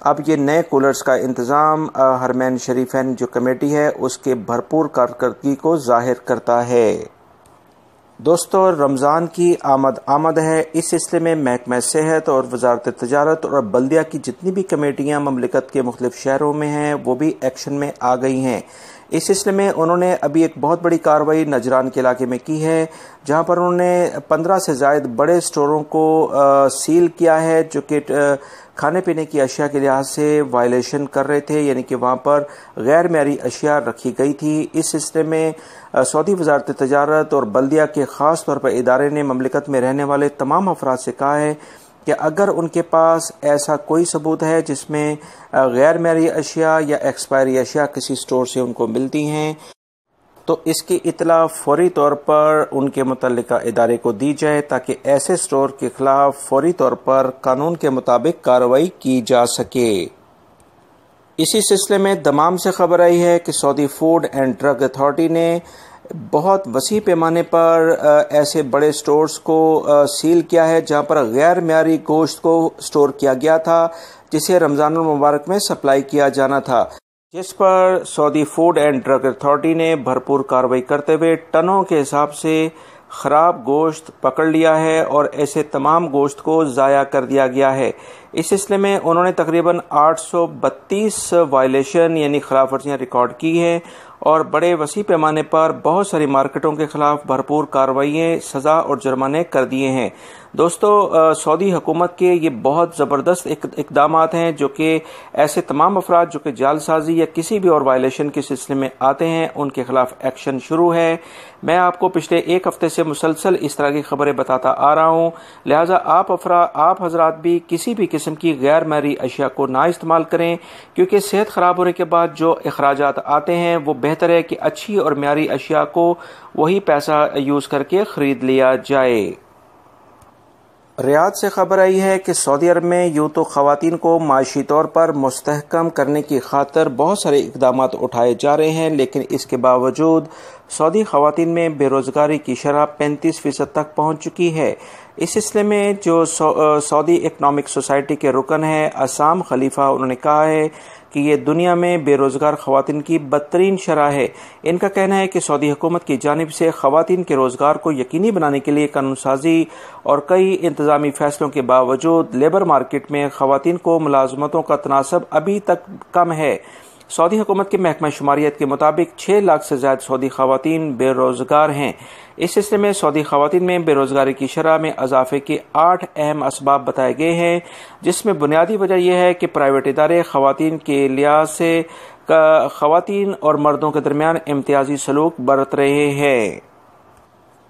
اب یہ نئے کولرز کا انتظام حرمین شریفین جو کمیٹی ہے اس کے بھرپور کارکردگی کو ظاہر کرتا ہے۔ دوستو، رمضان کی آمد ہے۔ اس سلسلے میں محکمہ صحت اور وزارت تجارت اور بلدیہ کی جتنی بھی کمیٹیاں مملکت کے مختلف شہروں میں ہیں وہ بھی ایکشن میں آ گئی ہیں۔ اس سلسلے میں انہوں نے ابھی ایک بہت بڑی کارروائی نجران کے علاقے میں کی ہے، جہاں پر انہوں نے 15 سے زائد بڑے سٹوروں کو سیل کیا ہے جو کہ کھانے پینے کی اشیاء کے لحاظ سے وائلیشن کر رہے تھے، یعنی کہ وہاں پر غیر معیاری اشیاء رکھی گئی تھی۔ اس سلسلے میں سعودی وزارت تجارت اور بلدیہ کے خاص طور پر ادارے نے مملکت میں رہنے والے تمام افراد سے کہا ہے کہ اگر ان کے پاس ایسا کوئی ثبوت ہے جس میں غیر معیاری اشیاء یا ایکسپائری اشیاء کسی سٹور سے ان کو ملتی ہیں تو اس کی اطلاع فوری طور پر ان کے متعلقہ ادارے کو دی جائے تاکہ ایسے سٹور کے خلاف فوری طور پر قانون کے مطابق کارروائی کی جا سکے۔ اسی سلسلے میں دمام سے خبر آئی ہے کہ سعودی فوڈ اینڈ ڈرگ اتھارٹی نے بہت وسیع پیمانے پر ایسے بڑے سٹورز کو سیل کیا ہے جہاں پر غیر معیاری گوشت کو سٹور کیا گیا تھا جسے رمضان المبارک میں سپلائی کیا جانا تھا، جس پر سعودی فوڈ اینڈ ڈرگ اتھارٹی نے بھرپور کارروائی کرتے ہوئے ٹنوں کے حساب سے خراب گوشت پکڑ لیا ہے اور ایسے تمام گوشت کو ضائع کر دیا گیا ہے۔ اس سلسلے میں انہوں نے تقریباً 832 وائلیشن یعنی خلاف ورزیاں ریکارڈ کی ہیں اور بڑے وسیع پیمانے پر بہت ساری مارکیٹوں کے خلاف بھرپور کارروائیاں، سزا اور جرمانے کر دیے ہیں۔ دوستو، سعودی حکومت کے یہ بہت زبردست اقدامات ہیں جو کہ ایسے تمام افراد جو کہ جعل سازی یا کسی بھی اور وائلیشن کے سلسلے میں آتے ہیں ان کے خلاف ایکشن شروع ہے۔ میں آپ کو پچھلے ایک ہفتے سے مسلسل اس طرح کی خبریں بتاتا آ رہا ہوں، لہٰذا آپ حضرات بھی کسی بھی قسم کی غیر معیاری اشیاء کو نہ استعمال کریں، کیونکہ صحت خراب ہونے کے بعد جو اخراجات آتے ہیں وہ بہتر ہے کہ اچھی اور معیاری اشیاء کو وہی پیسہ یوز کر کے خرید لیا جائے۔ ریاض سے خبر آئی ہے کہ سعودی عرب میں یوں تو خواتین کو معاشی طور پر مستحکم کرنے کی خاطر بہت سارے اقدامات اٹھائے جا رہے ہیں، لیکن اس کے باوجود سعودی خواتین میں بے روزگاری کی شرح 35% تک پہنچ چکی ہے۔ اس سلسلے میں جو سعودی اکنامک سوسائٹی کے رکن ہیں عصام خلیفہ، انہوں نے کہا ہے کہ یہ دنیا میں بے روزگار خواتین کی بدترین شرح ہے۔ ان کا کہنا ہے کہ سعودی حکومت کی جانب سے خواتین کے روزگار کو یقینی بنانے کے لیے قانون سازی اور کئی انتظامی فیصلوں کے باوجود لیبر مارکیٹ میں خواتین کو ملازمتوں کا تناسب ابھی تک کم ہے۔ سعودی حکومت کے محکمہ شماریات کے مطابق 6 لاکھ سے زائد سعودی خواتین بے روزگار ہیں۔ اس سلسلے میں سعودی خواتین میں بے روزگاری کی شرح میں اضافے کے 8 اہم اسباب بتائے گئے ہیں، جس میں بنیادی وجہ یہ ہے کہ پرائیویٹ ادارے خواتین کے لحاظ سے خواتین اور مردوں کے درمیان امتیازی سلوک برت رہے ہیں۔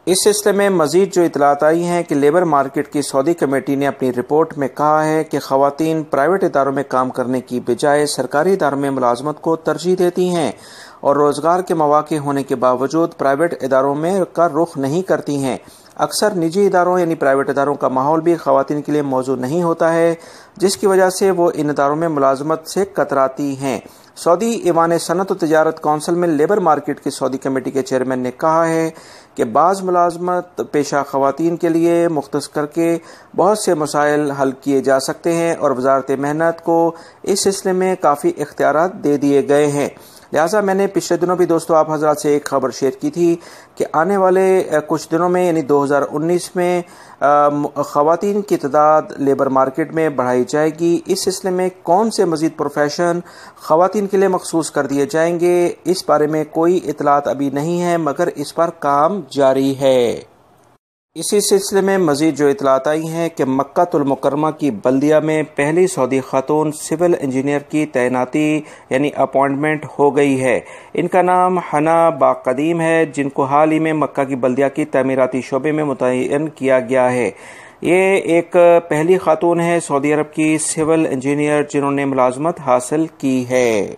اس سلسلے میں مزید جو اطلاعات آئی ہیں کہ لیبر مارکیٹ کی سعودی کمیٹی نے اپنی رپورٹ میں کہا ہے کہ خواتین پرائیویٹ اداروں میں کام کرنے کی بجائے سرکاری اداروں میں ملازمت کو ترجیح دیتی ہیں اور روزگار کے مواقع ہونے کے باوجود پرائیویٹ اداروں میں کا رخ نہیں کرتی ہیں۔ اکثر نجی اداروں یعنی پرائیویٹ اداروں کا ماحول بھی خواتین کے لیے موزوں نہیں ہوتا ہے، جس کی وجہ سے وہ ان اداروں میں ملازمت سے کتراتی ہیں۔ سعودی ایوان صنعت و تجارت کونسل میں لیبر مارکیٹ کی سعودی کمیٹی کے چیئرمین نے کہا ہے کہ بعض ملازمت پیشہ خواتین کے لیے مختص کر کے بہت سے مسائل حل کیے جا سکتے ہیں اور وزارت محنت کو اس سلسلے میں کافی اختیارات دے دیے گئے ہیں۔ لہٰذا میں نے پچھلے دنوں بھی دوستو آپ حضرات سے ایک خبر شیئر کی تھی کہ آنے والے کچھ دنوں میں یعنی 2019 میں خواتین کی تعداد لیبر مارکیٹ میں بڑھائی جائے گی۔ اس سلسلے میں کون سے مزید پروفیشن خواتین کے لیے مخصوص کر دیے جائیں گے اس بارے میں کوئی اطلاعات ابھی نہیں ہے، مگر اس پر کام جاری ہے۔ اسی سلسلے میں مزید جو اطلاعات آئی ہیں کہ مکہ المکرمہ کی بلدیہ میں پہلی سعودی خاتون سول انجینئر کی تعیناتی یعنی اپوائنٹمنٹ ہو گئی ہے۔ ان کا نام حنا باقدیم ہے، جن کو حال ہی میں مکہ کی بلدیہ کی تعمیراتی شعبے میں متعین کیا گیا ہے۔ یہ ایک پہلی خاتون ہے سعودی عرب کی سول انجینئر جنہوں نے ملازمت حاصل کی ہے۔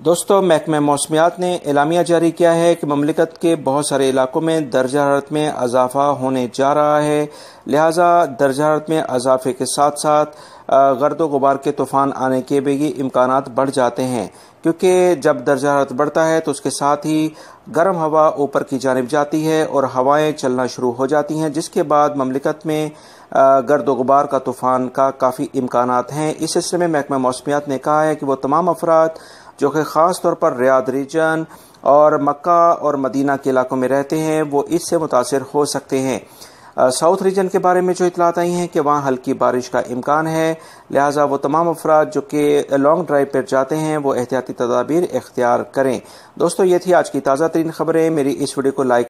دوستو، محکمہ موسمیات نے اعلامیہ جاری کیا ہے کہ مملکت کے بہت سارے علاقوں میں درجہ حرارت میں اضافہ ہونے جا رہا ہے، لہٰذا درجہ حرارت میں اضافے کے ساتھ ساتھ گرد و غبار کے طوفان آنے کے بھی امکانات بڑھ جاتے ہیں، کیونکہ جب درجہ حرارت بڑھتا ہے تو اس کے ساتھ ہی گرم ہوا اوپر کی جانب جاتی ہے اور ہوائیں چلنا شروع ہو جاتی ہیں، جس کے بعد مملکت میں گرد و غبار کا طوفان کا کافی امکانات ہیں۔ اس سلسلے میں محکمہ موسمیات نے کہا ہے کہ وہ تمام افراد جو کہ خاص طور پر ریاض ریجن اور مکہ اور مدینہ کے علاقوں میں رہتے ہیں وہ اس سے متاثر ہو سکتے ہیں۔ ساؤتھ ریجن کے بارے میں جو اطلاعات آئی ہیں کہ وہاں ہلکی بارش کا امکان ہے، لہٰذا وہ تمام افراد جو کہ لانگ ڈرائیو پر جاتے ہیں وہ احتیاطی تدابیر اختیار کریں۔ دوستو، یہ تھی آج کی تازہ ترین خبریں۔ میری اس ویڈیو کو لائک